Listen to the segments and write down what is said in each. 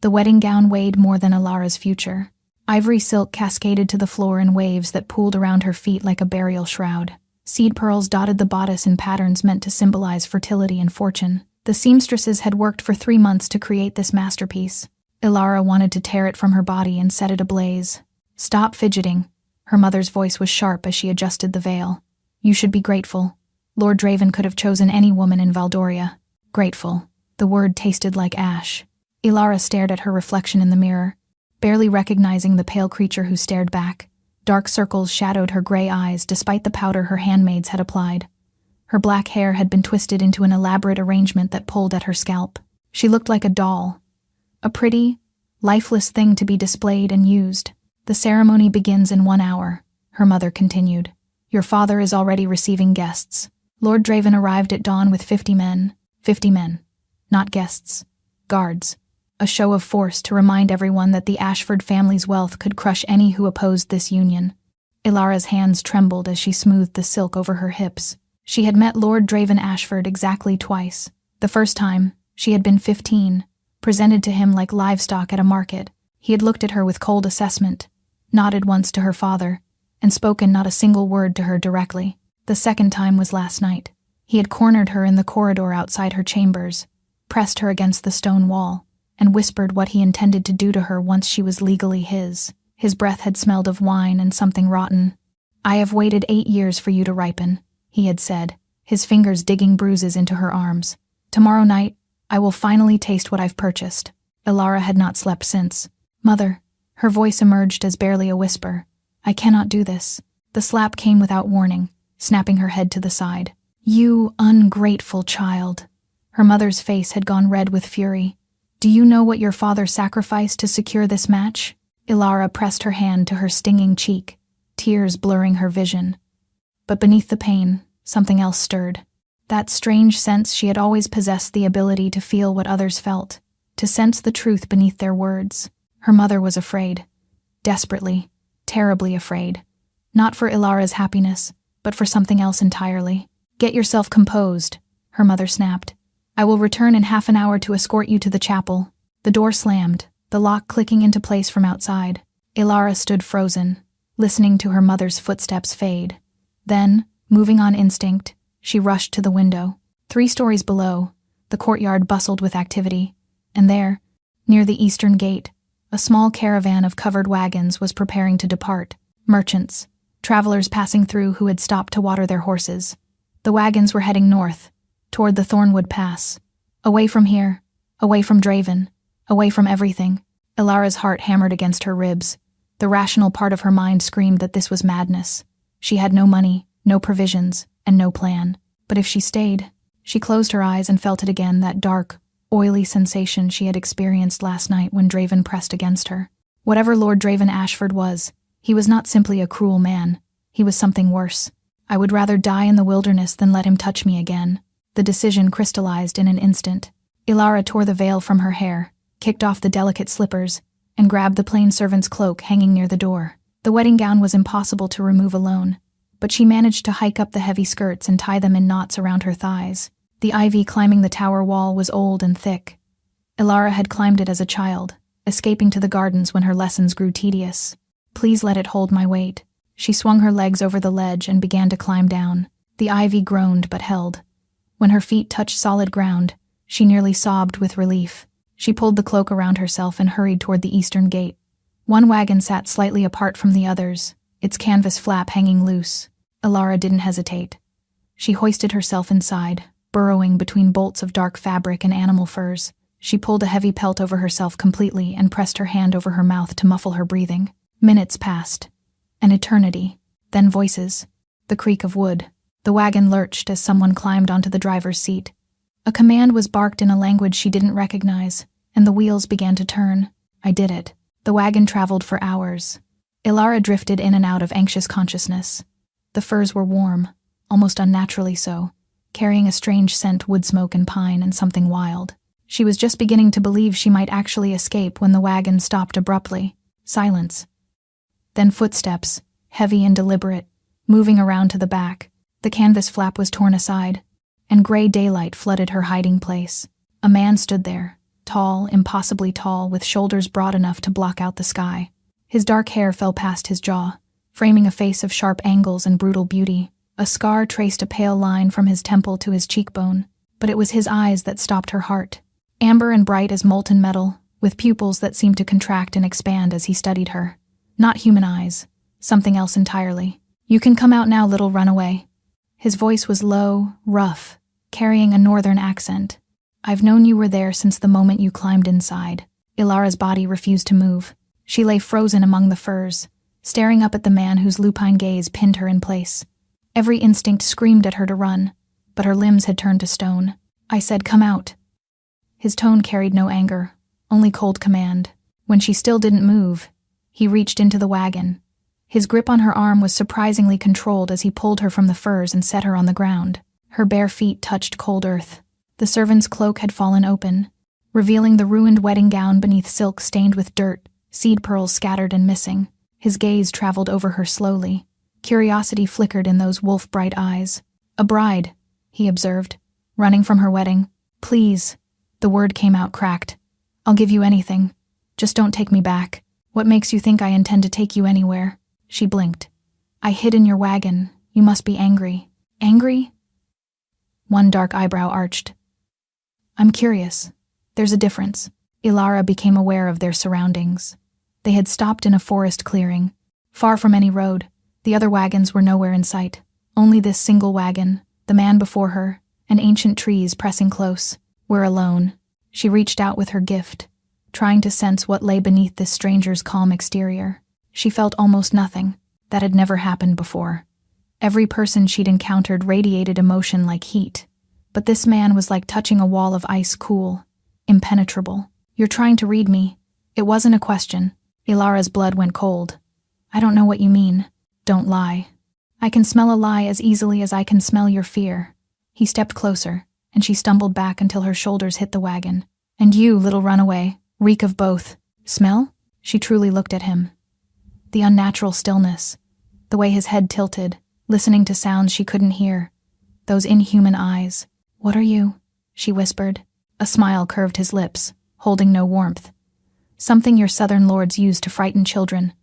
The wedding gown weighed more than Ilara's future. Ivory silk cascaded to the floor in waves that pooled around her feet like a burial shroud. Seed pearls dotted the bodice in patterns meant to symbolize fertility and fortune. The seamstresses had worked for 3 months to create this masterpiece. Ilara wanted to tear it from her body and set it ablaze. "Stop fidgeting." Her mother's voice was sharp as she adjusted the veil. "You should be grateful. Lord Draven could have chosen any woman in Valdoria." Grateful. The word tasted like ash. Ilara stared at her reflection in the mirror, barely recognizing the pale creature who stared back. Dark circles shadowed her gray eyes despite the powder her handmaids had applied. Her black hair had been twisted into an elaborate arrangement that pulled at her scalp. She looked like a doll. A pretty, lifeless thing to be displayed and used. "The ceremony begins in 1 hour," her mother continued. "Your father is already receiving guests." Lord Draven arrived at dawn with 50 men. 50 men. Not guests. Guards. A show of force to remind everyone that the Ashford family's wealth could crush any who opposed this union. Ilara's hands trembled as she smoothed the silk over her hips. She had met Lord Draven Ashford exactly twice. The first time, she had been 15, presented to him like livestock at a market. He had looked at her with cold assessment, nodded once to her father, and spoken not a single word to her directly. The second time was last night. He had cornered her in the corridor outside her chambers, pressed her against the stone wall, and whispered what he intended to do to her once she was legally his. His breath had smelled of wine and something rotten. "I have waited 8 years for you to ripen," he had said, his fingers digging bruises into her arms. "Tomorrow night, I will finally taste what I've purchased." Ilara had not slept since. "Mother," her voice emerged as barely a whisper. "I cannot do this." The slap came without warning, snapping her head to the side. "You ungrateful child." Her mother's face had gone red with fury. "Do you know what your father sacrificed to secure this match?" Ilara pressed her hand to her stinging cheek, tears blurring her vision. But beneath the pain, something else stirred. That strange sense she had always possessed the ability to feel what others felt, to sense the truth beneath their words. Her mother was afraid. Desperately, terribly afraid. Not for Ilara's happiness, but for something else entirely. "Get yourself composed," her mother snapped. "I will return in half an hour to escort you to the chapel." The door slammed, the lock clicking into place from outside. Ilara stood frozen, listening to her mother's footsteps fade. Then, moving on instinct, she rushed to the window. 3 stories below, the courtyard bustled with activity, and there, near the eastern gate, a small caravan of covered wagons was preparing to depart. Merchants, travelers passing through who had stopped to water their horses. The wagons were heading north, toward the Thornwood Pass. Away from here, away from Draven, away from everything. Ilara's heart hammered against her ribs. The rational part of her mind screamed that this was madness. She had no money, no provisions, and no plan. But if she stayed, she closed her eyes and felt it again, that dark, oily sensation she had experienced last night when Draven pressed against her. Whatever Lord Draven Ashford was, he was not simply a cruel man. He was something worse. "I would rather die in the wilderness than let him touch me again." The decision crystallized in an instant. Ilara tore the veil from her hair, kicked off the delicate slippers, and grabbed the plain servant's cloak hanging near the door. The wedding gown was impossible to remove alone, but she managed to hike up the heavy skirts and tie them in knots around her thighs. The ivy climbing the tower wall was old and thick. Ilara had climbed it as a child, escaping to the gardens when her lessons grew tedious. "Please let it hold my weight." She swung her legs over the ledge and began to climb down. The ivy groaned but held. When her feet touched solid ground, she nearly sobbed with relief. She pulled the cloak around herself and hurried toward the eastern gate. One wagon sat slightly apart from the others, its canvas flap hanging loose. Ilara didn't hesitate. She hoisted herself inside, burrowing between bolts of dark fabric and animal furs. She pulled a heavy pelt over herself completely and pressed her hand over her mouth to muffle her breathing. Minutes passed. An eternity. Then voices. The creak of wood. The wagon lurched as someone climbed onto the driver's seat. A command was barked in a language she didn't recognize, and the wheels began to turn. "I did it." The wagon traveled for hours. Ilara drifted in and out of anxious consciousness. The furs were warm, almost unnaturally so, carrying a strange scent, wood smoke and pine and something wild. She was just beginning to believe she might actually escape when the wagon stopped abruptly. Silence. Then footsteps, heavy and deliberate, moving around to the back. The canvas flap was torn aside, and gray daylight flooded her hiding place. A man stood there, tall, impossibly tall, with shoulders broad enough to block out the sky. His dark hair fell past his jaw, framing a face of sharp angles and brutal beauty. A scar traced a pale line from his temple to his cheekbone, but it was his eyes that stopped her heart. Amber and bright as molten metal, with pupils that seemed to contract and expand as he studied her. Not human eyes, something else entirely. "You can come out now, little runaway." His voice was low, rough, carrying a northern accent. "I've known you were there since the moment you climbed inside." Ilara's body refused to move. She lay frozen among the firs, staring up at the man whose lupine gaze pinned her in place. Every instinct screamed at her to run, but her limbs had turned to stone. "I said, come out." His tone carried no anger, only cold command. When she still didn't move, he reached into the wagon. His grip on her arm was surprisingly controlled as he pulled her from the firs and set her on the ground. Her bare feet touched cold earth. The servant's cloak had fallen open, revealing the ruined wedding gown beneath silk stained with dirt, seed pearls scattered and missing. His gaze traveled over her slowly. Curiosity flickered in those wolf-bright eyes. "A bride," he observed, "running from her wedding. Please." The word came out cracked. "I'll give you anything. Just don't take me back." "What makes you think I intend to take you anywhere?" She blinked. "I hid in your wagon. You must be angry." "Angry?" One dark eyebrow arched. "I'm curious. There's a difference." Ilara became aware of their surroundings. They had stopped in a forest clearing, far from any road. The other wagons were nowhere in sight. Only this single wagon, the man before her, and ancient trees pressing close. "We're alone." She reached out with her gift, trying to sense what lay beneath this stranger's calm exterior. She felt almost nothing. That had never happened before. Every person she'd encountered radiated emotion like heat, but this man was like touching a wall of ice, cool, impenetrable. "You're trying to read me." It wasn't a question. Ilara's blood went cold. "I don't know what you mean." "Don't lie." "I can smell a lie as easily as I can smell your fear." He stepped closer, and she stumbled back until her shoulders hit the wagon. "And you, little runaway, reek of both." "Smell?" She truly looked at him. The unnatural stillness, the way his head tilted, listening to sounds she couldn't hear, those inhuman eyes. "What are you?" she whispered. A smile curved his lips, holding no warmth. "Something your southern lords use to frighten children.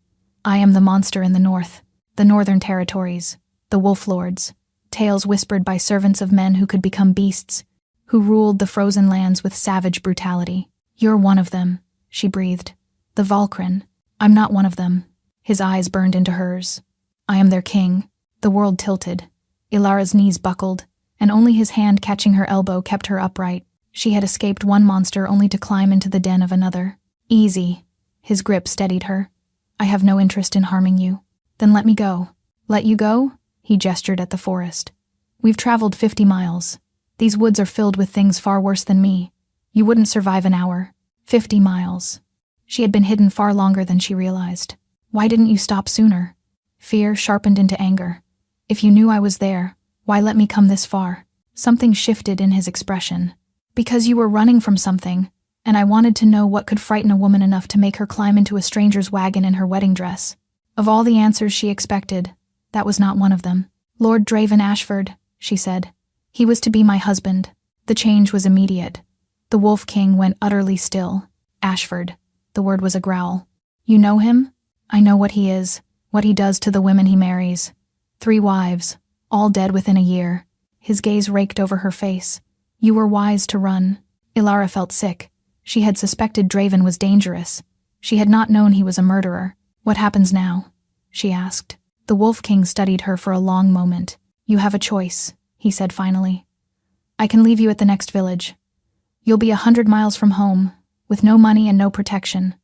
I am the monster in the north, the northern territories, the wolf lords, tales whispered by servants of men who could become beasts, who ruled the frozen lands with savage brutality. You're one of them," she breathed. "The Valkyrin. I'm not one of them." His eyes burned into hers. "I am their king." The world tilted. Ilara's knees buckled, and only his hand catching her elbow kept her upright. She had escaped one monster only to climb into the den of another. "Easy." His grip steadied her. "I have no interest in harming you." "Then let me go." "Let you go?" He gestured at the forest. "We've traveled 50 miles. These woods are filled with things far worse than me. You wouldn't survive an hour. 50 miles. She had been hidden far longer than she realized. "Why didn't you stop sooner?" Fear sharpened into anger. "If you knew I was there, why let me come this far?" Something shifted in his expression. "Because you were running from something, and I wanted to know what could frighten a woman enough to make her climb into a stranger's wagon in her wedding dress." Of all the answers she expected, that was not one of them. "Lord Draven Ashford," she said. "He was to be my husband." The change was immediate. The Wolf King went utterly still. "Ashford." The word was a growl. "You know him?" "I know what he is, what he does to the women he marries. 3 wives, all dead within a year." His gaze raked over her face. "You were wise to run." Ilara felt sick. She had suspected Draven was dangerous. She had not known he was a murderer. "What happens now?" she asked. The Wolf King studied her for a long moment. "You have a choice," he said finally. "I can leave you at the next village. You'll be 100 miles from home, with no money and no protection.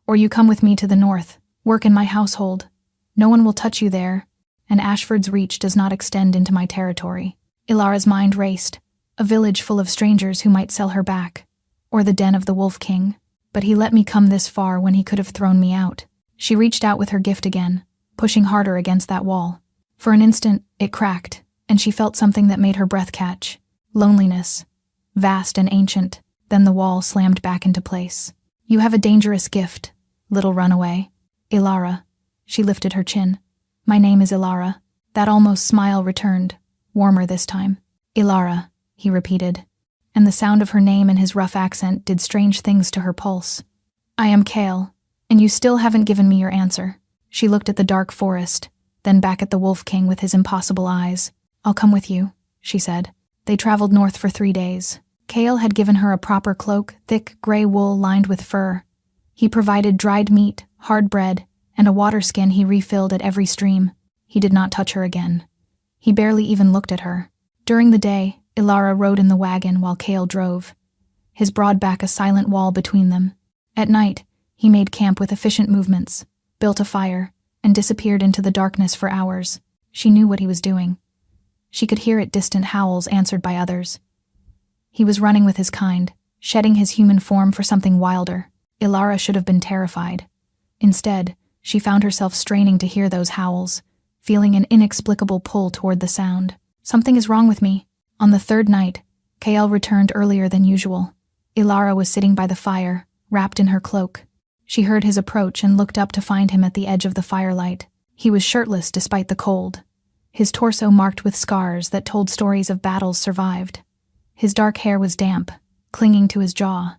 Or you come with me to the north, work in my household. No one will touch you there, and Ashford's reach does not extend into my territory." Ilara's mind raced. A village full of strangers who might sell her back, or the den of the Wolf King. But he let me come this far when he could have thrown me out. She reached out with her gift again, pushing harder against that wall. For an instant, it cracked, and she felt something that made her breath catch. Loneliness. Vast and ancient. Then the wall slammed back into place. "You have a dangerous gift, little runaway." "Ilara." She lifted her chin. "My name is Ilara." That almost smile returned, warmer this time. "Ilara," he repeated. and the sound of her name and his rough accent did strange things to her pulse. "I am Kale, and you still haven't given me your answer." She looked at the dark forest, then back at the Wolf King with his impossible eyes. "I'll come with you," she said. They traveled north for 3 days. Kale had given her a proper cloak, thick gray wool lined with fur. He provided dried meat, hard bread, and a water skin he refilled at every stream. He did not touch her again. He barely even looked at her. During the day, Ilara rode in the wagon while Kale drove, his broad back a silent wall between them. At night, he made camp with efficient movements, built a fire, and disappeared into the darkness for hours. She knew what he was doing. She could hear it, distant howls answered by others. He was running with his kind, shedding his human form for something wilder. Ilara should have been terrified. Instead, she found herself straining to hear those howls, feeling an inexplicable pull toward the sound. "Something is wrong with me." On the 3rd night, Kale returned earlier than usual. Ilara was sitting by the fire, wrapped in her cloak. She heard his approach and looked up to find him at the edge of the firelight. He was shirtless despite the cold, his torso marked with scars that told stories of battles survived. His dark hair was damp, clinging to his jaw,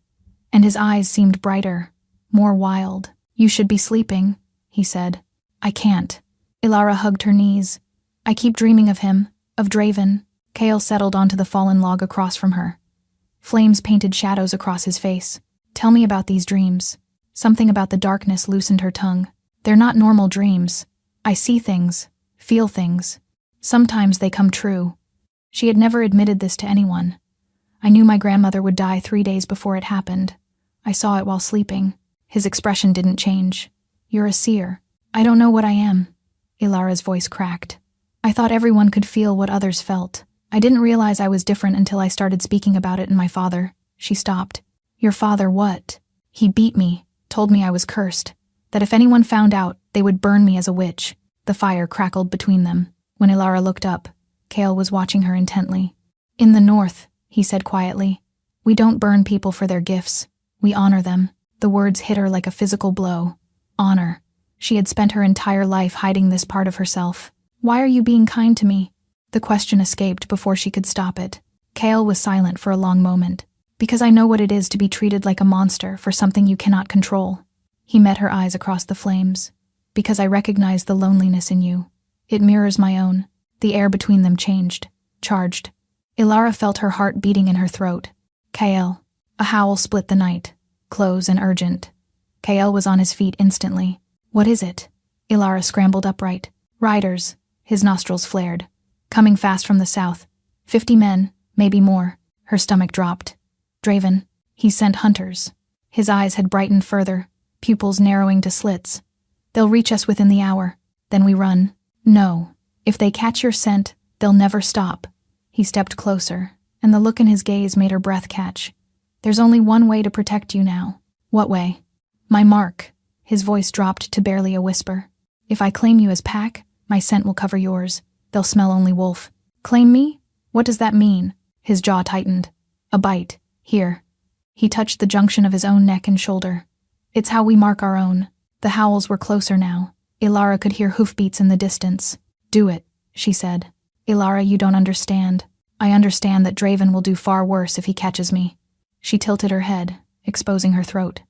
and his eyes seemed brighter, more wild. "You should be sleeping," he said. "I can't." Ilara hugged her knees. "I keep dreaming of him, of Draven." Kale settled onto the fallen log across from her. Flames painted shadows across his face. "Tell me about these dreams." Something about the darkness loosened her tongue. "They're not normal dreams. I see things, feel things. Sometimes they come true." She had never admitted this to anyone. "I knew my grandmother would die 3 days before it happened. I saw it while sleeping." His expression didn't change. "You're a seer." "I don't know what I am." Ilara's voice cracked. "I thought everyone could feel what others felt. I didn't realize I was different until I started speaking about it in my father." She stopped. "Your father what?" "He beat me, told me I was cursed, that if anyone found out, they would burn me as a witch." The fire crackled between them. When Ilara looked up, Kale was watching her intently. "In the north," he said quietly, "we don't burn people for their gifts. We honor them." The words hit her like a physical blow. Honor. She had spent her entire life hiding this part of herself. "Why are you being kind to me?" The question escaped before she could stop it. Kale was silent for a long moment. "Because I know what it is to be treated like a monster for something you cannot control." He met her eyes across the flames. "Because I recognize the loneliness in you. It mirrors my own." The air between them changed, charged. Ilara felt her heart beating in her throat. "Kale." A howl split the night, close and urgent. Kale was on his feet instantly. "What is it?" Ilara scrambled upright. "Riders." His nostrils flared. "Coming fast from the south. 50 men, maybe more." Her stomach dropped. "Draven. He sent hunters." His eyes had brightened further, pupils narrowing to slits. "They'll reach us within the hour. Then we run." "No. If they catch your scent, they'll never stop." He stepped closer, and the look in his gaze made her breath catch. "There's only one way to protect you now." "What way?" "My mark." His voice dropped to barely a whisper. "If I claim you as pack, my scent will cover yours. They'll smell only wolf." "Claim me? What does that mean?" His jaw tightened. "A bite. Here." He touched the junction of his own neck and shoulder. "It's how we mark our own." The howls were closer now. Ilara could hear hoofbeats in the distance. "Do it," she said. "Ilara, you don't understand. I understand that Draven will do far worse if he catches me." She tilted her head, exposing her throat.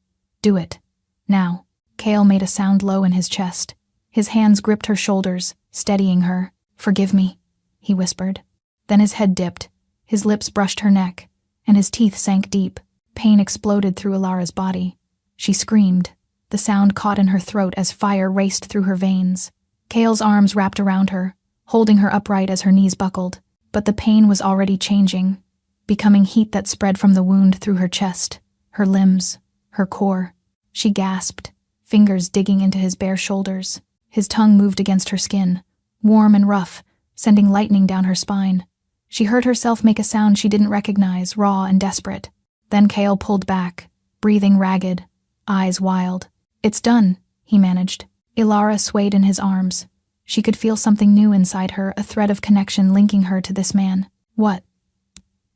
"Do it. Now." Kale made a sound low in his chest. His hands gripped her shoulders, steadying her. "Forgive me," he whispered. Then his head dipped, his lips brushed her neck, and his teeth sank deep. Pain exploded through Ilara's body. She screamed. The sound caught in her throat as fire raced through her veins. Kale's arms wrapped around her, holding her upright as her knees buckled. But the pain was already changing, becoming heat that spread from the wound through her chest, her limbs, her core. She gasped, fingers digging into his bare shoulders. His tongue moved against her skin, warm and rough, sending lightning down her spine. She heard herself make a sound she didn't recognize, raw and desperate. Then Kale pulled back, breathing ragged, eyes wild. "It's done," he managed. Ilara swayed in his arms. She could feel something new inside her, a thread of connection linking her to this man. "What?"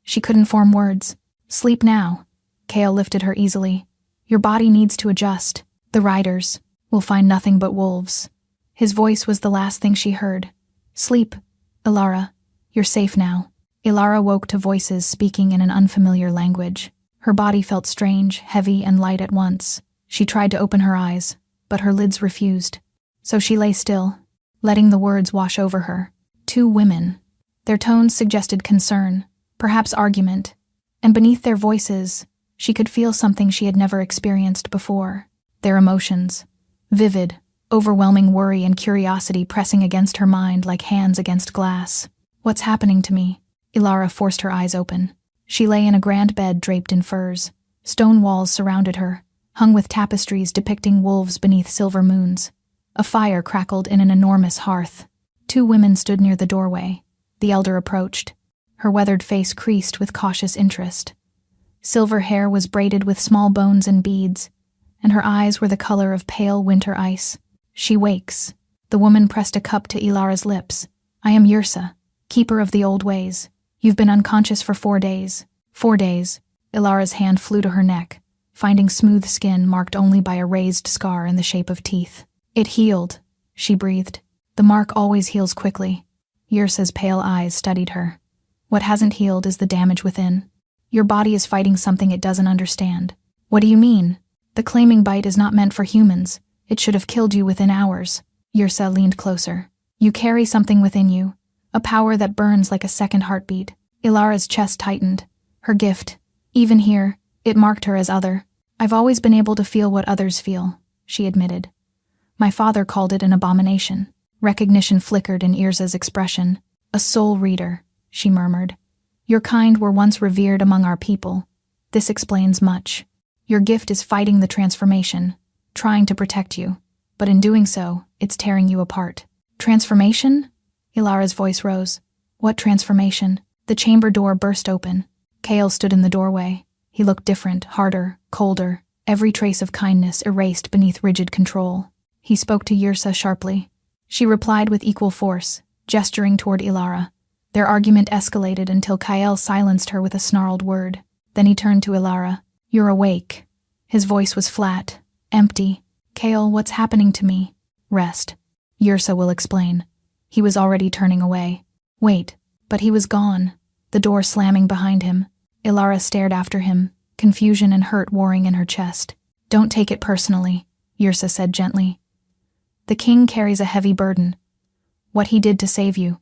She couldn't form words. "Sleep now." Kale lifted her easily. "Your body needs to adjust. The riders will find nothing but wolves." His voice was the last thing she heard. "Sleep, Ilara. You're safe now." Ilara woke to voices speaking in an unfamiliar language. Her body felt strange, heavy, and light at once. She tried to open her eyes, but her lids refused. So she lay still, letting the words wash over her. 2 women. Their tones suggested concern, perhaps argument, and beneath their voices, she could feel something she had never experienced before. Their emotions. Vivid, overwhelming worry and curiosity pressing against her mind like hands against glass. What's happening to me? Ilara forced her eyes open. She lay in a grand bed draped in furs. Stone walls surrounded her, hung with tapestries depicting wolves beneath silver moons. A fire crackled in an enormous hearth. 2 women stood near the doorway. The elder approached. Her weathered face creased with cautious interest. Silver hair was braided with small bones and beads, and her eyes were the color of pale winter ice. She wakes. The woman pressed a cup to Ilara's lips. I am Yrsa, keeper of the old ways. You've been unconscious for 4 days. 4 days. Ilara's hand flew to her neck, finding smooth skin marked only by a raised scar in the shape of teeth. It healed, she breathed. The mark always heals quickly. Yrsa's pale eyes studied her. What hasn't healed is the damage within. Your body is fighting something it doesn't understand. What do you mean? The claiming bite is not meant for humans. It should have killed you within hours. Yrsa leaned closer. You carry something within you, a power that burns like a second heartbeat. Ilara's chest tightened. Her gift. Even here, it marked her as other. I've always been able to feel what others feel, she admitted. My father called it an abomination. Recognition flickered in Yrsa's expression. A soul reader, she murmured. Your kind were once revered among our people. This explains much. Your gift is fighting the transformation, trying to protect you, but in doing so, it's tearing you apart. Transformation? Ilara's voice rose. What transformation? The chamber door burst open. Kale stood in the doorway. He looked different, harder, colder, every trace of kindness erased beneath rigid control. He spoke to Yrsa sharply. She replied with equal force, gesturing toward Ilara. Their argument escalated until Kyle silenced her with a snarled word. Then he turned to Ilara. You're awake. His voice was flat, empty. Kale, what's happening to me? Rest. Yrsa will explain. He was already turning away. Wait, but he was gone, the door slamming behind him. Ilara stared after him, confusion and hurt warring in her chest. Don't take it personally, Yrsa said gently. The king carries a heavy burden. What he did to save you.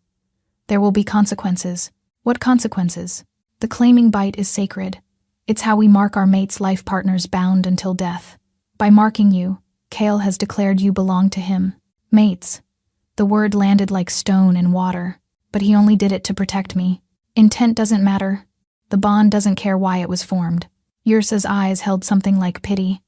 There will be consequences. What consequences? The claiming bite is sacred. It's how we mark our mate's life partners bound until death. By marking you, Kale has declared you belong to him. Mates. The word landed like stone in water, but he only did it to protect me. Intent doesn't matter. The bond doesn't care why it was formed. Yrsa's eyes held something like pity.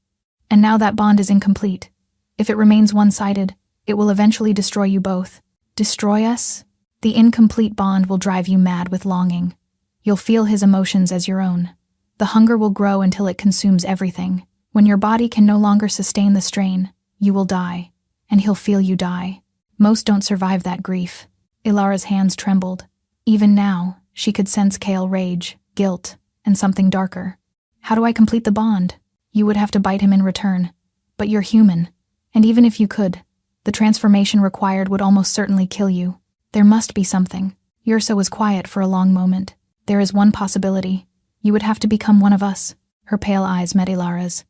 And now that bond is incomplete. If it remains one-sided, it will eventually destroy you both. Destroy us? The incomplete bond will drive you mad with longing. You'll feel his emotions as your own. The hunger will grow until it consumes everything. When your body can no longer sustain the strain, you will die, and he'll feel you die. Most don't survive that grief. Ilara's hands trembled. Even now, she could sense Kale rage, guilt, and something darker. How do I complete the bond? You would have to bite him in return. But you're human. And even if you could, the transformation required would almost certainly kill you. There must be something. Yrsa was quiet for a long moment. There is one possibility. You would have to become one of us. Her pale eyes met Ilara's.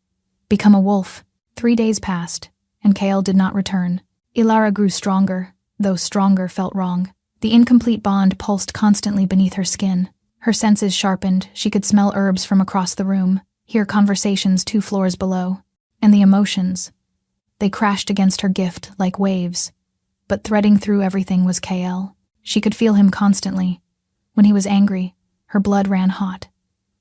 Become a wolf. 3 days passed, and Kale did not return. Ilara grew stronger, though stronger felt wrong. The incomplete bond pulsed constantly beneath her skin. Her senses sharpened. She could smell herbs from across the room, hear conversations 2 floors below. And the emotions. They crashed against her gift like waves. But threading through everything was Kale. She could feel him constantly. When he was angry, her blood ran hot.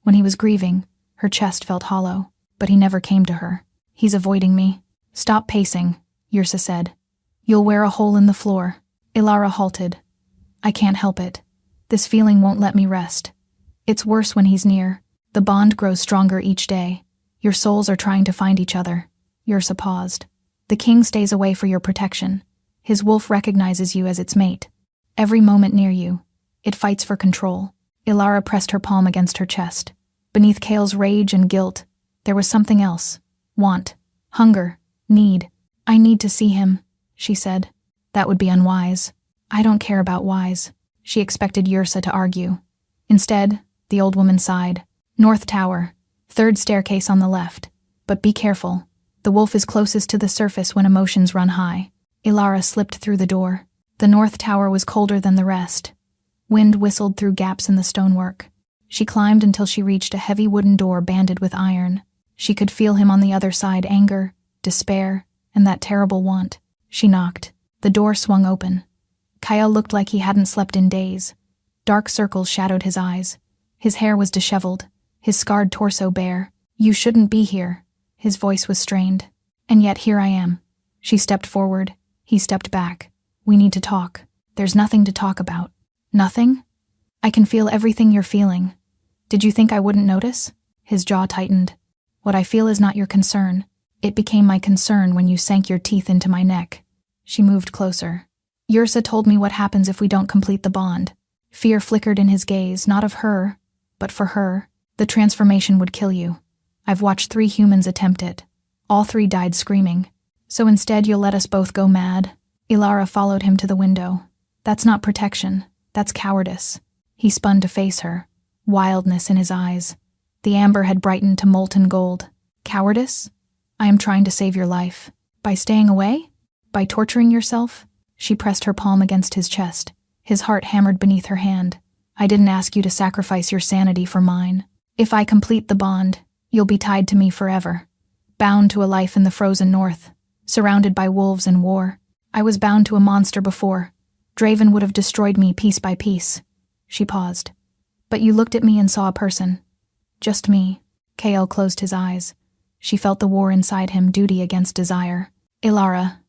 When he was grieving, her chest felt hollow. But he never came to her. He's avoiding me. Stop pacing, Yrsa said. You'll wear a hole in the floor. Ilara halted. I can't help it. This feeling won't let me rest. It's worse when he's near. The bond grows stronger each day. Your souls are trying to find each other. Yrsa paused. The king stays away for your protection. His wolf recognizes you as its mate. Every moment near you, it fights for control. Ilara pressed her palm against her chest. Beneath Kale's rage and guilt, there was something else. Want, hunger, need. I need to see him, she said. That would be unwise. I don't care about wise. She expected Yrsa to argue. Instead, the old woman sighed. North Tower, third staircase on the left. But be careful. The wolf is closest to the surface when emotions run high. Ilara slipped through the door. The North Tower was colder than the rest. Wind whistled through gaps in the stonework. She climbed until she reached a heavy wooden door banded with iron. She could feel him on the other side, anger, despair, and that terrible want. She knocked. The door swung open. Kyle looked like he hadn't slept in days. Dark circles shadowed his eyes. His hair was disheveled, his scarred torso bare. You shouldn't be here. His voice was strained. And yet here I am. She stepped forward. He stepped back. We need to talk. There's nothing to talk about. Nothing? I can feel everything you're feeling. Did you think I wouldn't notice? His jaw tightened. What I feel is not your concern. It became my concern when you sank your teeth into my neck. She moved closer. Yrsa told me what happens if we don't complete the bond. Fear flickered in his gaze, not of her, but for her. The transformation would kill you. I've watched 3 humans attempt it. All 3 died screaming. So instead you'll let us both go mad? Ilara followed him to the window. That's not protection. That's cowardice. He spun to face her. Wildness in his eyes. The amber had brightened to molten gold. Cowardice? I am trying to save your life. By staying away? By torturing yourself? She pressed her palm against his chest. His heart hammered beneath her hand. I didn't ask you to sacrifice your sanity for mine. If I complete the bond, you'll be tied to me forever. Bound to a life in the frozen north. Surrounded by wolves and war. I was bound to a monster before. Draven would have destroyed me piece by piece. She paused. But you looked at me and saw a person. Just me. Kael closed his eyes. She felt the war inside him, duty against desire. Ilara.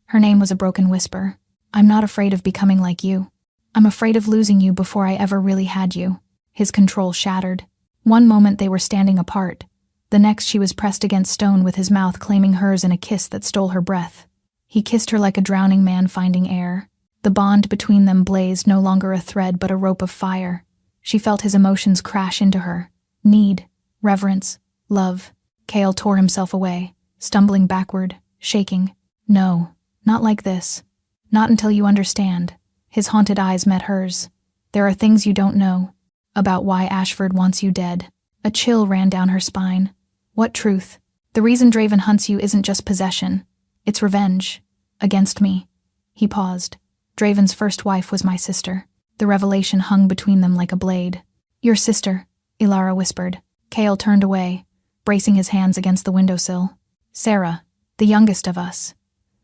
Her name was a broken whisper. I'm not afraid of becoming like you. I'm afraid of losing you before I ever really had you. His control shattered. One moment they were standing apart. The next she was pressed against stone with his mouth claiming hers in a kiss that stole her breath. He kissed her like a drowning man finding air. The bond between them blazed, no longer a thread but a rope of fire. She felt his emotions crash into her. Need, reverence, love. Kael tore himself away, stumbling backward, shaking. No, not like this. Not until you understand. His haunted eyes met hers. There are things you don't know. About why Ashford wants you dead. A chill ran down her spine. What truth? The reason Draven hunts you isn't just possession. It's revenge. Against me. He paused. Draven's first wife was my sister. The revelation hung between them like a blade. Your sister, Ilara whispered. Kael turned away, bracing his hands against the windowsill. Sarah, the youngest of us.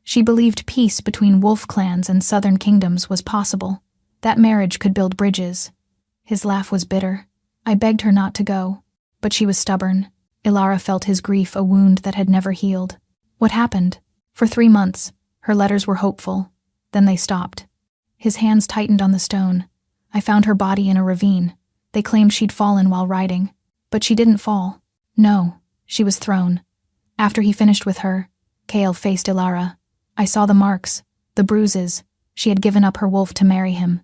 She believed peace between wolf clans and southern kingdoms was possible. That marriage could build bridges. His laugh was bitter. I begged her not to go, but she was stubborn. Ilara felt his grief, a wound that had never healed. What happened? For 3 months, her letters were hopeful. Then they stopped. His hands tightened on the stone. I found her body in a ravine. They claimed she'd fallen while riding. But she didn't fall. No, she was thrown. After he finished with her, Kael faced Ilara. I saw the marks, the bruises. She had given up her wolf to marry him.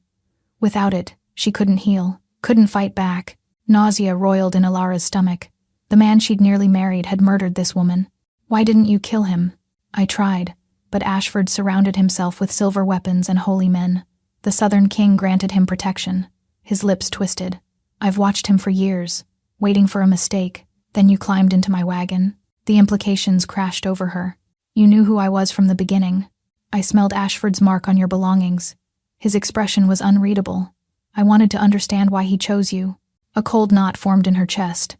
Without it, she couldn't heal, couldn't fight back. Nausea roiled in Ilara's stomach. The man she'd nearly married had murdered this woman. Why didn't you kill him? I tried, but Ashford surrounded himself with silver weapons and holy men. The Southern King granted him protection. His lips twisted. I've watched him for years, waiting for a mistake. Then you climbed into my wagon. The implications crashed over her. You knew who I was from the beginning. I smelled Ashford's mark on your belongings. His expression was unreadable. I wanted to understand why he chose you. A cold knot formed in her chest.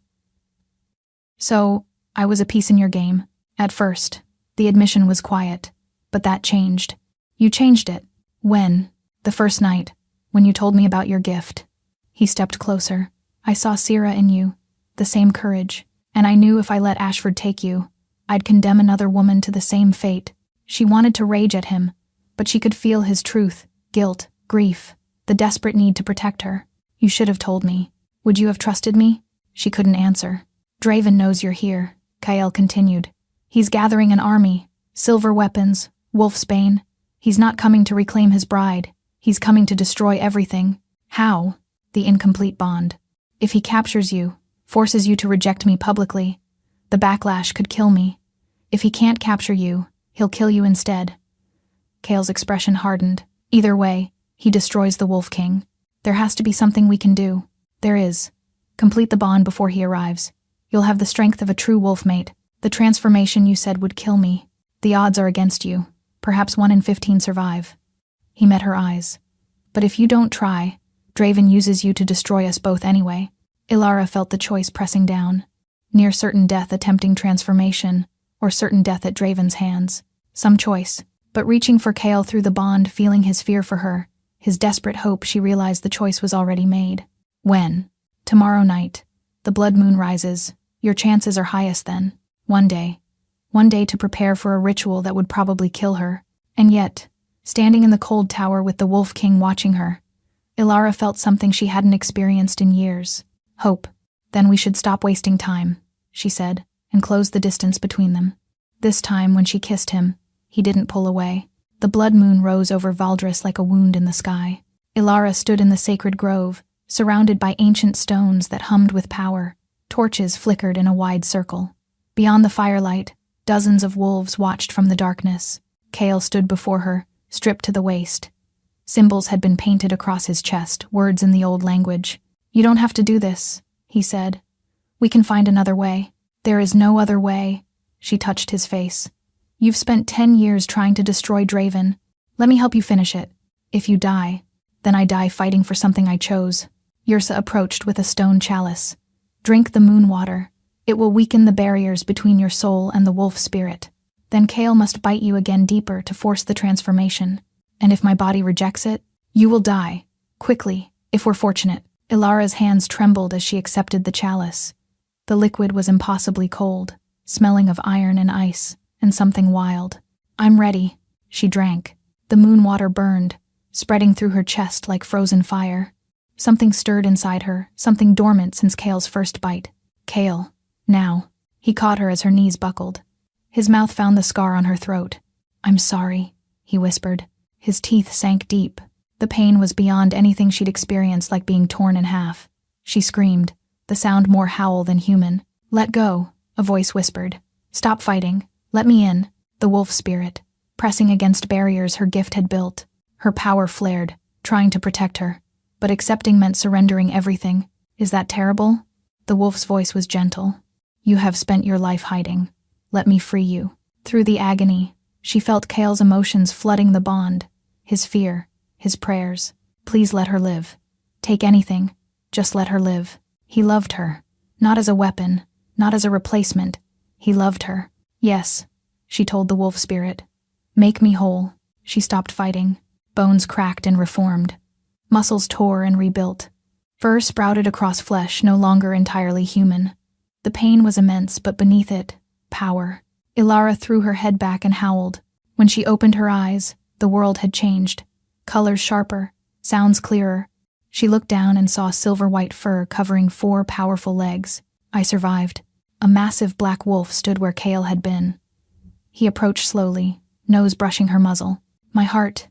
So, I was a piece in your game. At first, the admission was quiet. But that changed. You changed it. When? The first night, when you told me about your gift. He stepped closer. I saw Sira in you, the same courage, and I knew if I let Ashford take you, I'd condemn another woman to the same fate. She wanted to rage at him, but she could feel his truth, guilt, grief, the desperate need to protect her. You should have told me. Would you have trusted me? She couldn't answer. Draven knows you're here, Kael continued. He's gathering an army, silver weapons, wolfsbane. He's not coming to reclaim his bride. He's coming to destroy everything. How? The incomplete bond. If he captures you, forces you to reject me publicly, the backlash could kill me. If he can't capture you, he'll kill you instead. Kael's expression hardened. Either way, he destroys the Wolf King. There has to be something we can do. There is. Complete the bond before he arrives. You'll have the strength of a true wolf mate. The transformation you said would kill me. The odds are against you. Perhaps 1 in 15 survive. He met her eyes. But if you don't try, Draven uses you to destroy us both anyway. Ilara felt the choice pressing down. Near certain death attempting transformation, or certain death at Draven's hands. Some choice. But reaching for Kale through the bond, feeling his fear for her, his desperate hope, she realized the choice was already made. When? Tomorrow night. The blood moon rises. Your chances are highest then. One day to prepare for a ritual that would probably kill her. And yet, standing in the cold tower with the Wolf King watching her, Ilara felt something she hadn't experienced in years. Hope. Then we should stop wasting time, she said, and close the distance between them. This time, when she kissed him, he didn't pull away. The blood moon rose over Valdris like a wound in the sky. Ilara stood in the sacred grove, surrounded by ancient stones that hummed with power. Torches flickered in a wide circle. Beyond the firelight, dozens of wolves watched from the darkness. Kale stood before her, stripped to the waist. Symbols had been painted across his chest, words in the old language. You don't have to do this, he said. We can find another way. There is no other way. She touched his face. You've spent 10 years trying to destroy Draven. Let me help you finish it. If you die, then I die fighting for something I chose. Yrsa approached with a stone chalice. Drink the moon water. It will weaken the barriers between your soul and the wolf spirit. Then Kale must bite you again deeper to force the transformation. And if my body rejects it, you will die. Quickly, if we're fortunate. Ilara's hands trembled as she accepted the chalice. The liquid was impossibly cold, smelling of iron and ice, and something wild. I'm ready. She drank. The moon water burned, spreading through her chest like frozen fire. Something stirred inside her, something dormant since Kale's first bite. Kale. Now. He caught her as her knees buckled. His mouth found the scar on her throat. I'm sorry, he whispered. His teeth sank deep. The pain was beyond anything she'd experienced, like being torn in half. She screamed, the sound more howl than human. Let go, a voice whispered. Stop fighting. Let me in. The wolf spirit, pressing against barriers her gift had built. Her power flared, trying to protect her. But accepting meant surrendering everything. Is that terrible? The wolf's voice was gentle. You have spent your life hiding. Let me free you. Through the agony, she felt Kale's emotions flooding the bond. His fear, his prayers. Please let her live. Take anything. Just let her live. He loved her. Not as a weapon, not as a replacement. He loved her. Yes, she told the wolf spirit. Make me whole. She stopped fighting. Bones cracked and reformed. Muscles tore and rebuilt. Fur sprouted across flesh, no longer entirely human. The pain was immense, but beneath it, power. Ilara threw her head back and howled. When she opened her eyes, the world had changed. Colors sharper, sounds clearer. She looked down and saw silver-white fur covering 4 powerful legs. I survived. A massive black wolf stood where Kale had been. He approached slowly, nose brushing her muzzle. My heart.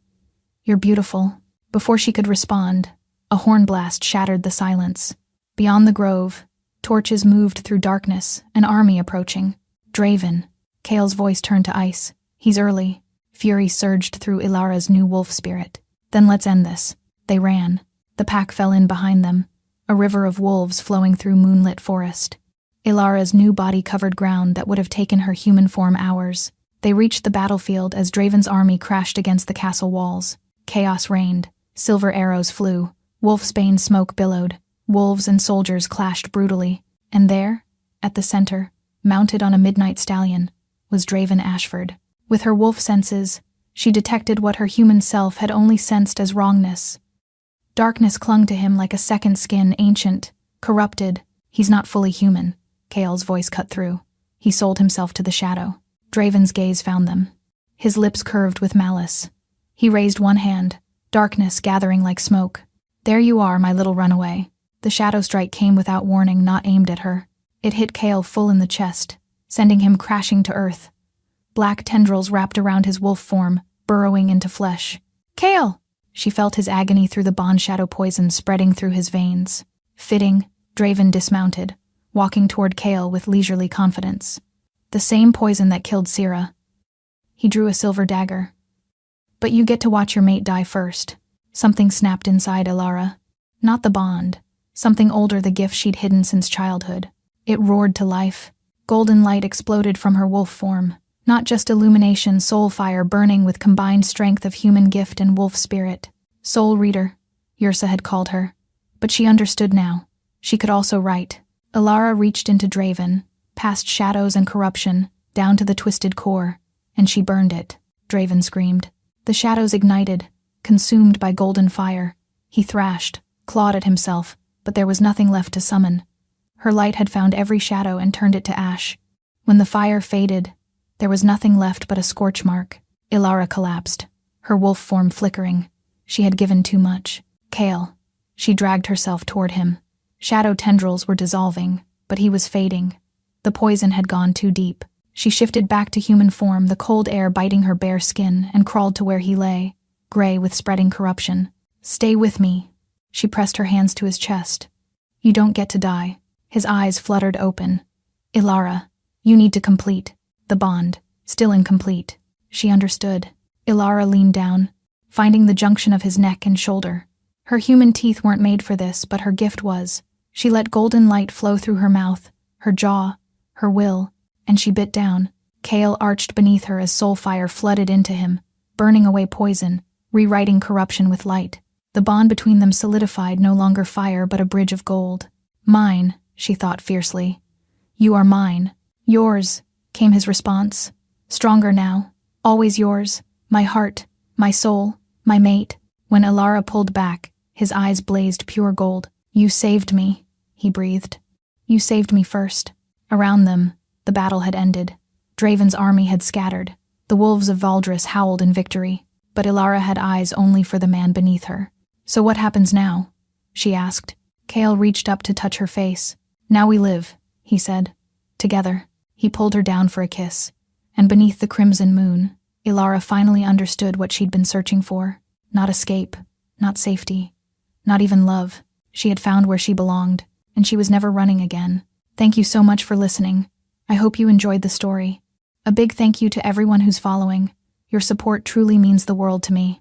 You're beautiful. Before she could respond, a horn blast shattered the silence. Beyond the grove, torches moved through darkness, an army approaching. Draven. Kale's voice turned to ice. He's early. Fury surged through Ilara's new wolf spirit. Then let's end this. They ran. The pack fell in behind them, a river of wolves flowing through moonlit forest. Ilara's new body covered ground that would have taken her human form hours. They reached the battlefield as Draven's army crashed against the castle walls. Chaos reigned. Silver arrows flew. Wolfsbane smoke billowed. Wolves and soldiers clashed brutally. And there, at the center, mounted on a midnight stallion, was Draven Ashford. With her wolf senses, she detected what her human self had only sensed as wrongness. Darkness clung to him like a second skin, ancient, corrupted. He's not fully human, Kale's voice cut through. He sold himself to the shadow. Draven's gaze found them. His lips curved with malice. He raised one hand, darkness gathering like smoke. There you are, my little runaway. The shadow strike came without warning, not aimed at her. It hit Kale full in the chest, sending him crashing to earth. Black tendrils wrapped around his wolf form, burrowing into flesh. Kale! She felt his agony through the bond shadow poison spreading through his veins. Fitting, Draven dismounted, walking toward Kale with leisurely confidence. The same poison that killed Sira. He drew a silver dagger. But you get to watch your mate die first. Something snapped inside Ilara. Not the bond. something older, the gift she'd hidden since childhood. It roared to life. Golden light exploded from her wolf form. Not just illumination, soul fire burning with combined strength of human gift and wolf spirit. Soul reader, Yrsa had called her. But she understood now. She could also write. Ilara reached into Draven, past shadows and corruption, down to the twisted core, and she burned it. Draven screamed. The shadows ignited, consumed by golden fire. He thrashed, clawed at himself, but there was nothing left to summon. Her light had found every shadow and turned it to ash. When the fire faded, there was nothing left but a scorch mark. Ilara collapsed, her wolf form flickering. She had given too much. Kale. She dragged herself toward him. Shadow tendrils were dissolving, but he was fading. The poison had gone too deep. She shifted back to human form, the cold air biting her bare skin, and crawled to where he lay, gray with spreading corruption. Stay with me. She pressed her hands to his chest. You don't get to die. His eyes fluttered open. Ilara, you need to complete the bond, still incomplete. She understood. Ilara leaned down, finding the junction of his neck and shoulder. Her human teeth weren't made for this, but her gift was. She let golden light flow through her mouth, her jaw, her will, and she bit down. Kale arched beneath her as soul fire flooded into him, burning away poison, rewriting corruption with light. The bond between them solidified, no longer fire but a bridge of gold. Mine, she thought fiercely. You are mine. Yours, came his response. Stronger now. Always yours. My heart, my soul, my mate. When Ilara pulled back, his eyes blazed pure gold. You saved me, he breathed. You saved me first. Around them, the battle had ended. Draven's army had scattered. The wolves of Valdris howled in victory, but Ilara had eyes only for the man beneath her. So what happens now? She asked. Kale reached up to touch her face. Now we live, he said. Together. He pulled her down for a kiss. And beneath the crimson moon, Ilara finally understood what she'd been searching for. Not escape, not safety, not even love. She had found where she belonged, and she was never running again. Thank you so much for listening. I hope you enjoyed the story. A big thank you to everyone who's following. Your support truly means the world to me.